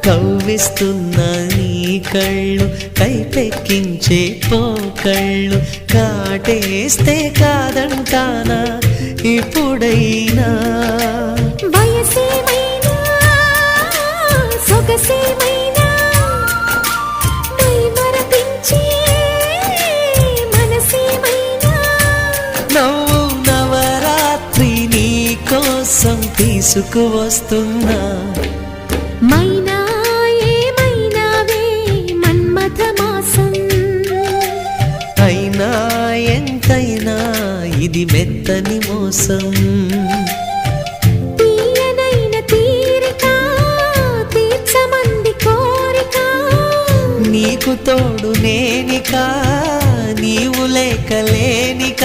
కవ్విస్తున్న నీ కళ్ళు కైపెక్కించే పోకళ్ళు కాటేస్తే కాదంటానా ఇప్పుడైనా వయసేమైనా సొగసేమైనా మైమరపించే మనసేమైనా నవ్వు నవరాత్రి నీ కోసం తీసుకువస్తున్నా మైనా ఏమైనావే మన్మథ మాసం అయినా ఎంతైనా ఇది మెత్తని మోసం తీయనైన తీరిక తీర్చమంది కోరిక నీకు తోడు నేనిక నీవు లేక లేనిక